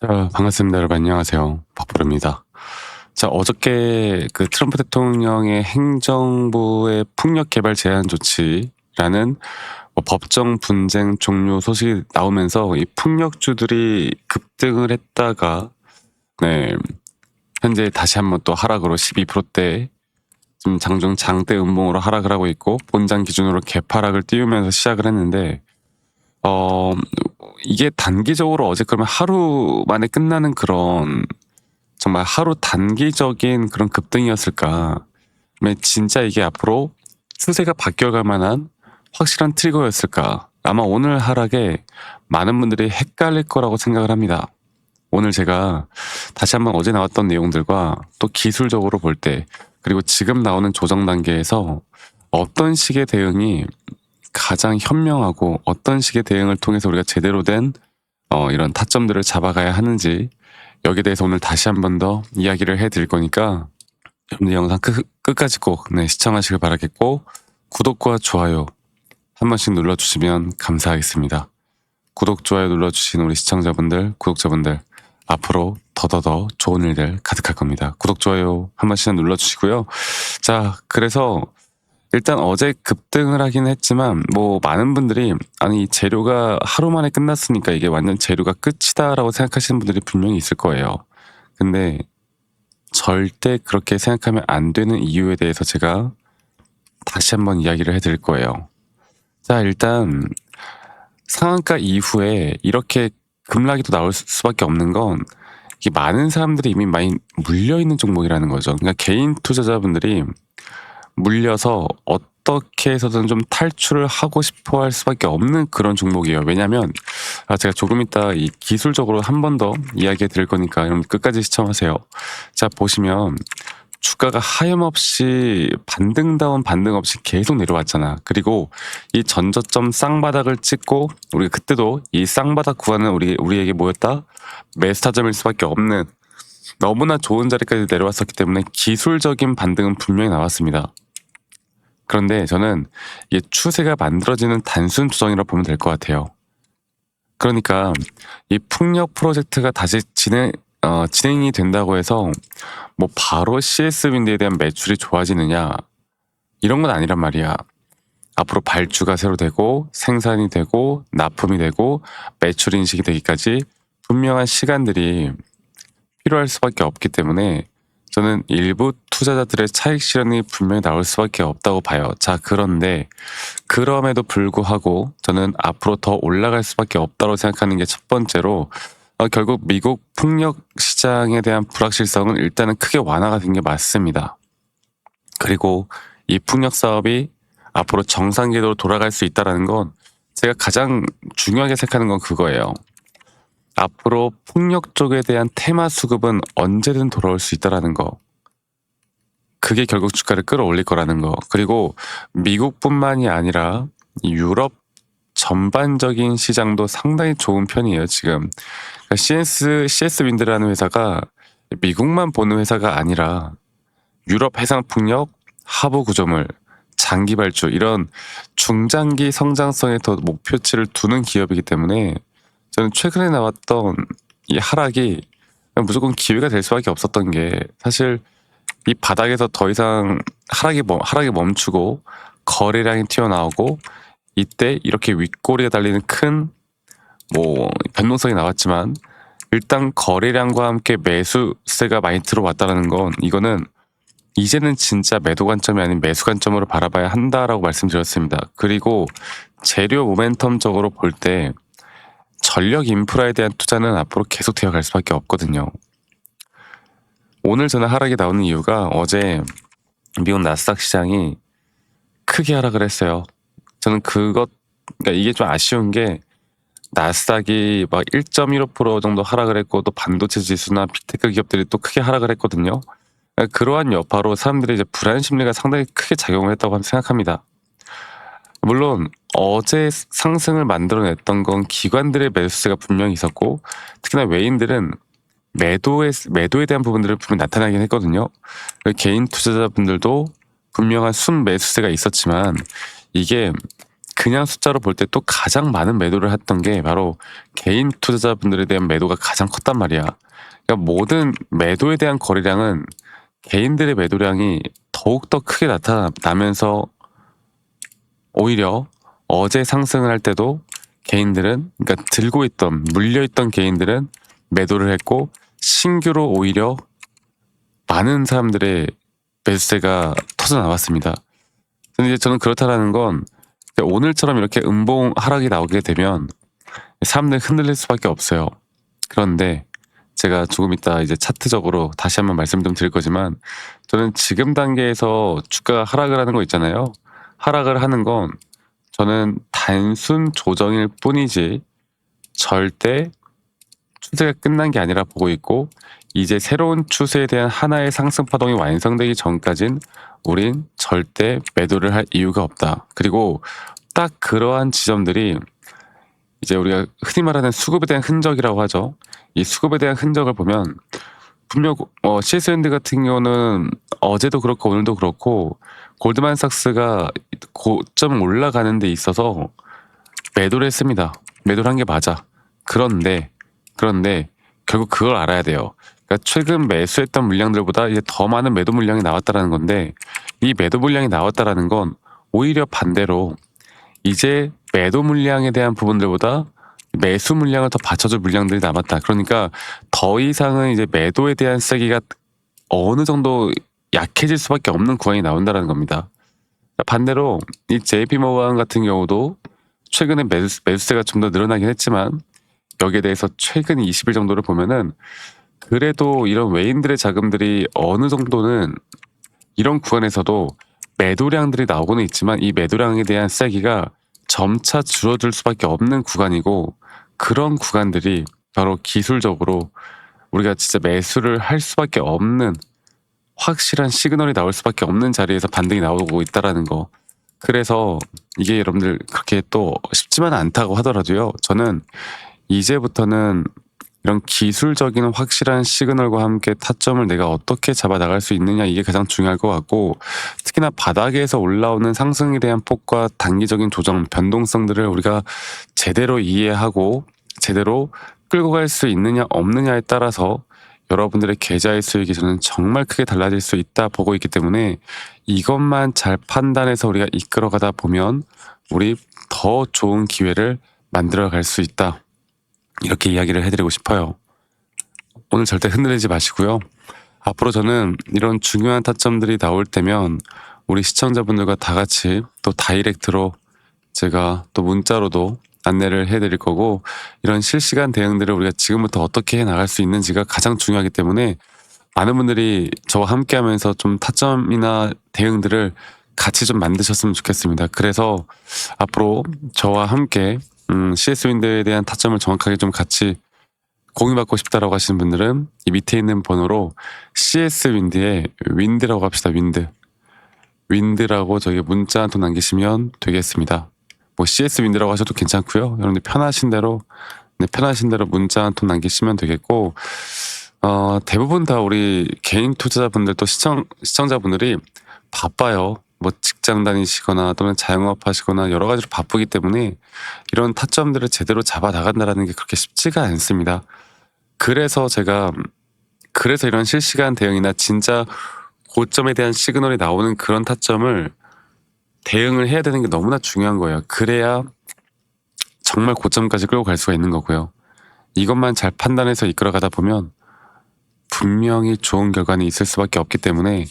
자, 반갑습니다. 여러분 안녕하세요. 박보르입니다. 자, 어저께 그 트럼프 대통령의 행정부의 폭력 개발 제한 조치라는 법정 분쟁 종료 소식이 나오면서 이 폭력주들이 급등을 했다가 현재 다시 한번 또 하락으로 12%대 지금 장중 장대 음봉으로 하락을 하고 있고 본장 기준으로 개파락을 띄우면서 시작을 했는데 어 이게 단기적으로 어제 그러면 하루 만에 끝나는 그런 정말 하루 단기적인 그런 급등이었을까? 아니면 진짜 이게 앞으로 추세가 바뀌어갈 만한 확실한 트리거였을까? 아마 오늘 하락에 많은 분들이 헷갈릴 거라고 생각을 합니다. 오늘 제가 다시 한번 어제 나왔던 내용들과 또 기술적으로 볼 때 그리고 지금 나오는 조정 단계에서 어떤 식의 대응이 가장 현명하고 어떤 식의 대응을 통해서 우리가 제대로 된 이런 타점들을 잡아가야 하는지 여기에 대해서 오늘 다시 한 번 더 이야기를 해드릴 거니까 여러분들 영상 끝까지 꼭 시청하시길 바라겠고 구독과 좋아요 한 번씩 눌러주시면 감사하겠습니다. 구독, 좋아요 눌러주신 우리 시청자분들, 구독자분들 앞으로 더더더 좋은 일들 가득할 겁니다. 구독, 좋아요 한 번씩 눌러주시고요. 자, 그래서 일단 어제 급등을 하긴 했지만 뭐 많은 분들이 아니 이 재료가 하루 만에 끝났으니까 이게 완전 재료가 끝이다라고 생각하시는 분들이 분명히 있을 거예요. 근데 절대 그렇게 생각하면 안 되는 이유에 대해서 제가 다시 한번 이야기를 해드릴 거예요. 자, 일단 상한가 이후에 이렇게 급락이 또 나올 수밖에 없는 건 이게 많은 사람들이 이미 많이 물려있는 종목이라는 거죠. 그러니까 개인 투자자분들이 물려서 어떻게 해서든 좀 탈출을 하고 싶어 할 수밖에 없는 그런 종목이에요. 왜냐면 제가 조금 이따 이 기술적으로 한 번 더 이야기해 드릴 거니까 여러분 끝까지 시청하세요. 자, 보시면 주가가 하염없이 반등다운 반등 없이 계속 내려왔잖아. 그리고 이 전저점 쌍바닥을 찍고 우리가 그때도 이 쌍바닥 구간은 우리에게 뭐였다? 매수타점일 수밖에 없는 너무나 좋은 자리까지 내려왔었기 때문에 기술적인 반등은 분명히 나왔습니다. 그런데 저는 이게 추세가 만들어지는 단순 조정이라고 보면 될 것 같아요. 그러니까 이 풍력 프로젝트가 다시 진행이 된다고 해서 뭐 바로 CS 윈드에 대한 매출이 좋아지느냐 이런 건 아니란 말이야. 앞으로 발주가 새로 되고 생산이 되고 납품이 되고 매출 인식이 되기까지 분명한 시간들이 필요할 수밖에 없기 때문에 저는 일부 투자자들의 차익 실현이 분명히 나올 수밖에 없다고 봐요. 자, 그런데 그럼에도 불구하고 저는 앞으로 더 올라갈 수밖에 없다고 생각하는 게 첫 번째로 결국 미국 풍력 시장에 대한 불확실성은 일단은 크게 완화가 된 게 맞습니다. 그리고 이 풍력 사업이 앞으로 정상 궤도로 돌아갈 수 있다는 건 제가 가장 중요하게 생각하는 건 그거예요. 앞으로 풍력 쪽에 대한 테마 수급은 언제든 돌아올 수 있다는 거. 그게 결국 주가를 끌어올릴 거라는 거. 그리고 미국뿐만이 아니라 유럽 전반적인 시장도 상당히 좋은 편이에요, 지금. 그러니까 CS 윈드라는 회사가 미국만 보는 회사가 아니라 유럽 해상풍력, 하부 구조물, 장기 발주 이런 중장기 성장성에 더 목표치를 두는 기업이기 때문에 저는 최근에 나왔던 이 하락이 무조건 기회가 될 수밖에 없었던 게 사실 이 바닥에서 더 이상 하락이 멈추고 거래량이 튀어나오고 이때 이렇게 윗꼬리가 달리는 큰 변동성이 나왔지만 일단 거래량과 함께 매수세가 많이 들어왔다는 건 이거는 이제는 진짜 매도 관점이 아닌 매수 관점으로 바라봐야 한다라고 말씀드렸습니다. 그리고 재료 모멘텀적으로 볼 때 전력 인프라에 대한 투자는 앞으로 계속 되어갈 수밖에 없거든요. 오늘 저는 하락이 나오는 이유가 어제 미국 나스닥 시장이 크게 하락을 했어요. 저는 그러니까 이게 좀 아쉬운 게 나스닥이 막 1.15% 정도 하락을 했고 또 반도체 지수나 빅테크 기업들이 또 크게 하락을 했거든요. 그러한 여파로 사람들이 이제 불안 심리가 상당히 크게 작용을 했다고 생각합니다. 물론 어제 상승을 만들어냈던 건 기관들의 매수세가 분명히 있었고 특히나 외인들은 매도에 대한 부분들을 분명히 나타나긴 했거든요. 개인 투자자분들도 분명한 순 매수세가 있었지만 이게 그냥 숫자로 볼 때 또 가장 많은 매도를 했던 게 바로 개인 투자자분들에 대한 매도가 가장 컸단 말이야. 그러니까 모든 매도에 대한 거래량은 개인들의 매도량이 더욱더 크게 나타나면서 오히려 어제 상승을 할 때도 개인들은, 그러니까 들고 있던, 물려있던 개인들은 매도를 했고, 신규로 오히려 많은 사람들의 매수세가 터져 나왔습니다. 근데 이제 저는 그렇다라는 건 오늘처럼 이렇게 음봉 하락이 나오게 되면 사람들 흔들릴 수밖에 없어요. 그런데 제가 조금 이따 이제 차트적으로 다시 한번 말씀 좀 드릴 거지만, 저는 지금 단계에서 주가가 하락을 하는 거 있잖아요. 하락을 하는 건 저는 단순 조정일 뿐이지 절대 추세가 끝난 게 아니라 보고 있고, 이제 새로운 추세에 대한 하나의 상승 파동이 완성되기 전까진 우린 절대 매도를 할 이유가 없다. 그리고 딱 그러한 지점들이 이제 우리가 흔히 말하는 수급에 대한 흔적이라고 하죠. 이 수급에 대한 흔적을 보면 분명 CS랜드 같은 경우는 어제도 그렇고 오늘도 그렇고 골드만삭스가 고점 올라가는 데 있어서 매도를 했습니다. 매도를 한 게 맞아. 그런데 결국 그걸 알아야 돼요. 그러니까 최근 매수했던 물량들보다 이제 더 많은 매도 물량이 나왔다라는 건데, 이 매도 물량이 나왔다라는 건 오히려 반대로 이제 매도 물량에 대한 부분들보다 매수 물량을 더 받쳐줄 물량들이 남았다. 그러니까 더 이상은 이제 매도에 대한 세기가 어느 정도 약해질 수밖에 없는 구간이 나온다는 겁니다. 반대로 이 JP모건 같은 경우도 최근에 매수세가 좀 더 늘어나긴 했지만, 여기에 대해서 최근 20일 정도를 보면은 그래도 이런 외인들의 자금들이 어느 정도는 이런 구간에서도 매도량들이 나오고는 있지만, 이 매도량에 대한 세기가 점차 줄어들 수밖에 없는 구간이고, 그런 구간들이 바로 기술적으로 우리가 진짜 매수를 할 수밖에 없는 확실한 시그널이 나올 수밖에 없는 자리에서 반등이 나오고 있다라는 거. 그래서 이게 여러분들 그렇게 또 쉽지만은 않다고 하더라도요, 저는 이제부터는 이런 기술적인 확실한 시그널과 함께 타점을 내가 어떻게 잡아 나갈 수 있느냐, 이게 가장 중요할 것 같고, 특히나 바닥에서 올라오는 상승에 대한 폭과 단기적인 조정, 변동성들을 우리가 제대로 이해하고 제대로 끌고 갈 수 있느냐 없느냐에 따라서 여러분들의 계좌의 수익이 저는 정말 크게 달라질 수 있다 보고 있기 때문에, 이것만 잘 판단해서 우리가 이끌어가다 보면 우리 더 좋은 기회를 만들어 갈 수 있다, 이렇게 이야기를 해드리고 싶어요. 오늘 절대 흔들리지 마시고요. 앞으로 저는 이런 중요한 타점들이 나올 때면 우리 시청자분들과 다 같이 또 다이렉트로 제가 또 문자로도 안내를 해드릴 거고, 이런 실시간 대응들을 우리가 지금부터 어떻게 해나갈 수 있는지가 가장 중요하기 때문에 많은 분들이 저와 함께 하면서 좀 타점이나 대응들을 같이 좀 만드셨으면 좋겠습니다. 그래서 앞으로 저와 함께 CS윈드에 대한 타점을 정확하게 좀 같이 공유받고 싶다라고 하시는 분들은 이 밑에 있는 번호로 CS윈드에 윈드라고 합시다. 윈드라고 저기 문자 한 통 남기시면 되겠습니다. 뭐 CS윈드라고 하셔도 괜찮고요. 여러분들 편하신 대로 문자 한 통 남기시면 되겠고, 대부분 다 우리 개인 투자자분들 또 시청자분들이 바빠요. 뭐 직장 다니시거나 또는 자영업 하시거나 여러 가지로 바쁘기 때문에 이런 타점들을 제대로 잡아 나간다라는 게 그렇게 쉽지가 않습니다. 그래서 이런 실시간 대응이나 진짜 고점에 대한 시그널이 나오는 그런 타점을 대응을 해야 되는 게 너무나 중요한 거예요. 그래야 정말 고점까지 끌고 갈 수가 있는 거고요. 이것만 잘 판단해서 이끌어가다 보면 분명히 좋은 결과는 있을 수밖에 없기 때문에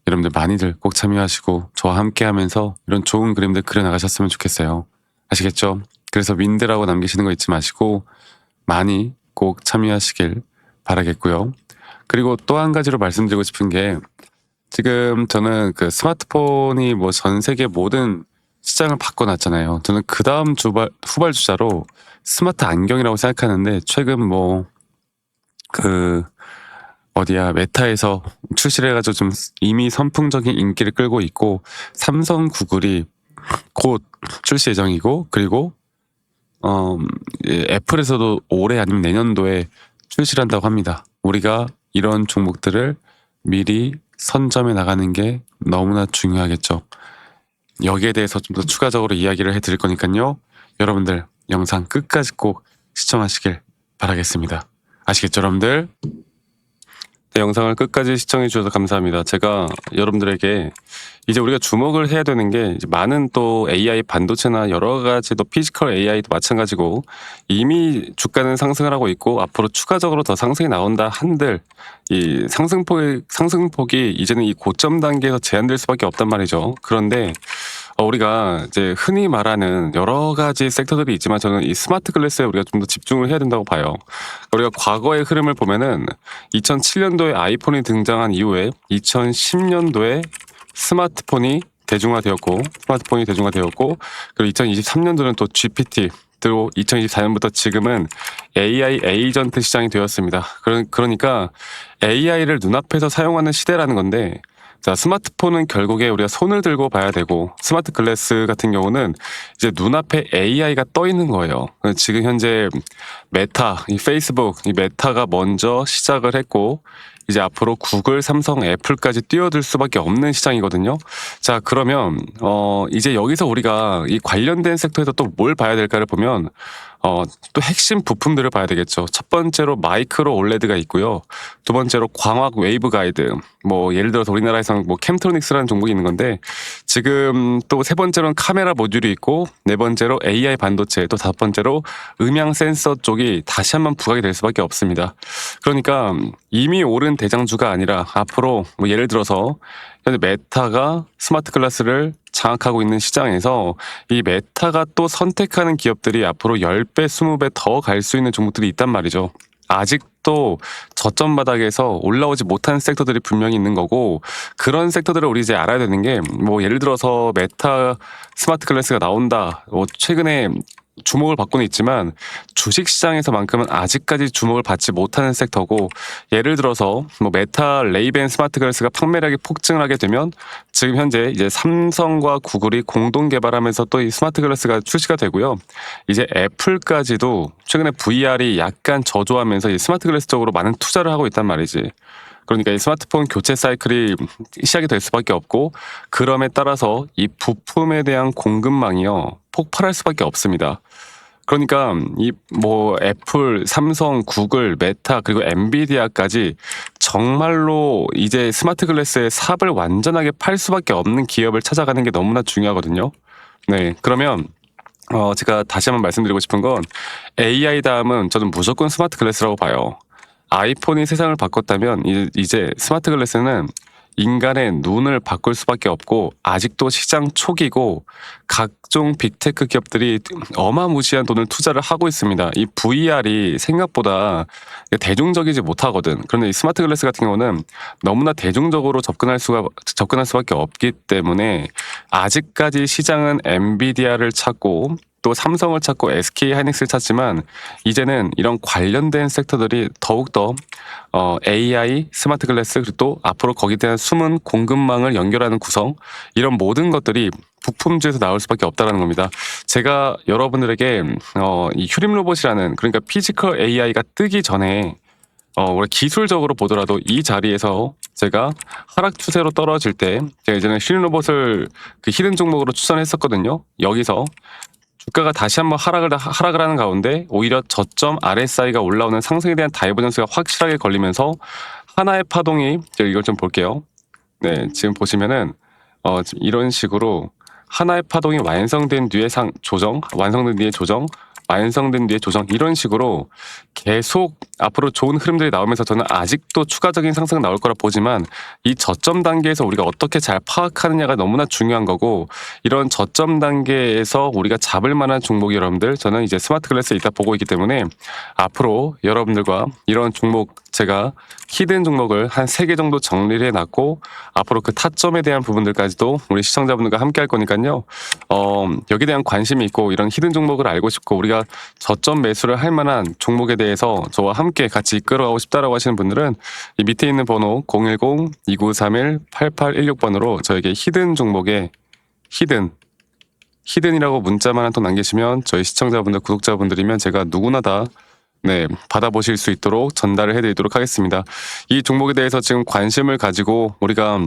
여러분들 많이들 꼭 참여하시고 저와 함께 하면서 이런 좋은 그림들 그려나가셨으면 좋겠어요. 아시겠죠? 그래서 윈드라고 남기시는 거 잊지 마시고 많이 꼭 참여하시길 바라겠고요. 그리고 또 한 가지로 말씀드리고 싶은 게, 지금 저는 그 스마트폰이 뭐 전 세계 모든 시장을 바꿔놨잖아요. 저는 그 다음 후발주자로 스마트 안경이라고 생각하는데, 최근 메타에서 출시를 해가지고 좀 이미 선풍적인 인기를 끌고 있고, 삼성, 구글이 곧 출시 예정이고, 그리고 애플에서도 올해 아니면 내년도에 출시를 한다고 합니다. 우리가 이런 종목들을 미리 선점해 나가는 게 너무나 중요하겠죠. 여기에 대해서 좀 더 추가적으로 이야기를 해드릴 거니까요. 여러분들 영상 끝까지 꼭 시청하시길 바라겠습니다. 아시겠죠, 여러분들? 네, 영상을 끝까지 시청해 주셔서 감사합니다. 제가 여러분들에게 이제 우리가 주목을 해야 되는 게 이제 많은 또 AI 반도체나 여러 가지 또 피지컬 AI도 마찬가지고 이미 주가는 상승을 하고 있고 앞으로 추가적으로 더 상승이 나온다 한들 이 상승폭이 이제는 이 고점 단계에서 제한될 수밖에 없단 말이죠. 그런데 우리가 이제 흔히 말하는 여러 가지 섹터들이 있지만 저는 이 스마트 글래스에 우리가 좀 더 집중을 해야 된다고 봐요. 우리가 과거의 흐름을 보면은 2007년도에 아이폰이 등장한 이후에 2010년도에 스마트폰이 대중화되었고 그리고 2023년도는 또 GPT 또 2024년부터 지금은 AI 에이전트 시장이 되었습니다. 그러니까 AI를 눈앞에서 사용하는 시대라는 건데 자, 스마트폰은 결국에 우리가 손을 들고 봐야 되고 스마트 글래스 같은 경우는 이제 눈앞에 AI가 떠 있는 거예요. 지금 현재 메타, 이 페이스북, 이 메타가 먼저 시작을 했고 이제 앞으로 구글, 삼성, 애플까지 뛰어들 수밖에 없는 시장이거든요. 자, 그러면 이제 여기서 우리가 이 관련된 섹터에서 또 뭘 봐야 될까를 보면 또 핵심 부품들을 봐야 되겠죠. 첫 번째로 마이크로 올레드가 있고요. 두 번째로 광학 웨이브 가이드. 뭐 예를 들어서 우리나라에서는 뭐 캠트로닉스라는 종목이 있는 건데 지금 또 세 번째로는 카메라 모듈이 있고 네 번째로 AI 반도체 또 다섯 번째로 음향 센서 쪽이 다시 한번 부각이 될 수밖에 없습니다. 그러니까 이미 오른 대장주가 아니라 앞으로 뭐 예를 들어서 현재 메타가 스마트 글라스를 장악하고 있는 시장에서 이 메타가 또 선택하는 기업들이 앞으로 10배, 20배 더 갈 수 있는 종목들이 있단 말이죠. 아직도 저점 바닥에서 올라오지 못한 섹터들이 분명히 있는 거고 그런 섹터들을 우리 이제 알아야 되는 게 뭐 예를 들어서 메타 스마트 글래스가 나온다. 최근에 주목을 받고는 있지만 주식시장에서만큼은 아직까지 주목을 받지 못하는 섹터고 예를 들어서 뭐 메타 레이벤 스마트 글래스가 판매량이 폭증을 하게 되면 지금 현재 이제 삼성과 구글이 공동 개발하면서 또 이 스마트 글래스가 출시가 되고요. 이제 애플까지도 최근에 VR이 약간 저조하면서 이 스마트 글래스 쪽으로 많은 투자를 하고 있단 말이지. 그러니까 이 스마트폰 교체 사이클이 시작이 될 수밖에 없고 그럼에 따라서 이 부품에 대한 공급망이요 폭발할 수밖에 없습니다. 그러니까 이 뭐 애플, 삼성, 구글, 메타 그리고 엔비디아까지 정말로 이제 스마트 글래스의 삽을 완전하게 팔 수밖에 없는 기업을 찾아가는 게 너무나 중요하거든요. 네, 그러면 제가 다시 한번 말씀드리고 싶은 건 AI 다음은 저는 무조건 스마트 글래스라고 봐요. 아이폰이 세상을 바꿨다면 이제 스마트 글래스는 인간의 눈을 바꿀 수밖에 없고 아직도 시장 초기고 각종 빅테크 기업들이 어마무시한 돈을 투자를 하고 있습니다. 이 VR이 생각보다 대중적이지 못하거든. 그런데 이 스마트 글래스 같은 경우는 너무나 대중적으로 접근할 수밖에 없기 때문에 아직까지 시장은 엔비디아를 찾고 또 삼성을 찾고 SK 하이닉스를 찾지만 이제는 이런 관련된 섹터들이 더욱더 AI, 스마트 글래스 그리고 또 앞으로 거기에 대한 숨은 공급망을 연결하는 구성 이런 모든 것들이 부품주에서 나올 수밖에 없다는 겁니다. 제가 여러분들에게 이 휴림 로봇이라는 그러니까 피지컬 AI가 뜨기 전에 우리 기술적으로 보더라도 이 자리에서 제가 하락 추세로 떨어질 때 제가 이제는 휴림 로봇을 그 히든 종목으로 추천했었거든요. 여기서 주가가 다시 한번 하락을 하는 가운데 오히려 저점 RSI가 올라오는 상승에 대한 다이버전스가 확실하게 걸리면서 하나의 파동이 제가 이걸 좀 볼게요. 네, 지금 보시면은 지금 이런 식으로 하나의 파동이 완성된 뒤에 완성된 뒤에 조정, 완성된 뒤에 조정 이런 식으로 계속 앞으로 좋은 흐름들이 나오면서 저는 아직도 추가적인 상승은 나올 거라 보지만 이 저점 단계에서 우리가 어떻게 잘 파악하느냐가 너무나 중요한 거고 이런 저점 단계에서 우리가 잡을 만한 종목이 여러분들 저는 이제 스마트 글래스에 있다 보고 있기 때문에 앞으로 여러분들과 이런 종목 제가 히든 종목을 한 3개 정도 정리를 해놨고 앞으로 그 타점에 대한 부분들까지도 우리 시청자분들과 함께 할 거니까요. 여기에 대한 관심이 있고 이런 히든 종목을 알고 싶고 우리가 저점 매수를 할 만한 종목에 대해서 저와 함께 같이 이끌어가고 싶다라고 하시는 분들은 이 밑에 있는 번호 010-2931-8816번으로 저에게 히든 종목에 히든이라고 문자만 한 통 남기시면 저희 시청자분들 구독자분들이면 제가 누구나 다 받아보실 수 있도록 전달을 해드리도록 하겠습니다. 이 종목에 대해서 지금 관심을 가지고 우리가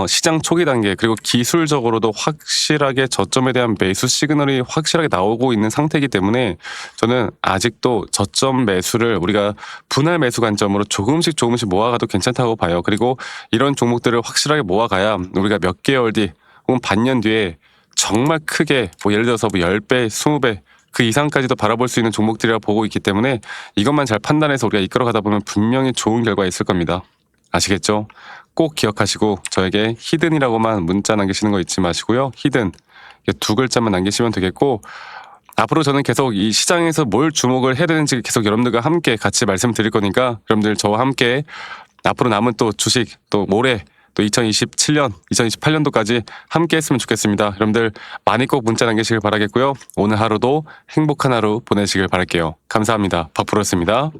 시장 초기 단계 그리고 기술적으로도 확실하게 저점에 대한 매수 시그널이 확실하게 나오고 있는 상태이기 때문에 저는 아직도 저점 매수를 우리가 분할 매수 관점으로 조금씩 모아가도 괜찮다고 봐요. 그리고 이런 종목들을 확실하게 모아가야 우리가 몇 개월 뒤 혹은 반년 뒤에 정말 크게 뭐 예를 들어서 뭐 10배, 20배 그 이상까지도 바라볼 수 있는 종목들이라 보고 있기 때문에 이것만 잘 판단해서 우리가 이끌어가다 보면 분명히 좋은 결과가 있을 겁니다. 아시겠죠? 꼭 기억하시고 저에게 히든이라고만 문자 남기시는 거 잊지 마시고요. 히든 두 글자만 남기시면 되겠고 앞으로 저는 계속 이 시장에서 뭘 주목을 해야 되는지 계속 여러분들과 함께 같이 말씀드릴 거니까 여러분들 저와 함께 앞으로 남은 또 주식 또 올해 또 2027년, 2028년도까지 함께 했으면 좋겠습니다. 여러분들 많이 꼭 문자 남기시길 바라겠고요. 오늘 하루도 행복한 하루 보내시길 바랄게요. 감사합니다. 박프로였습니다.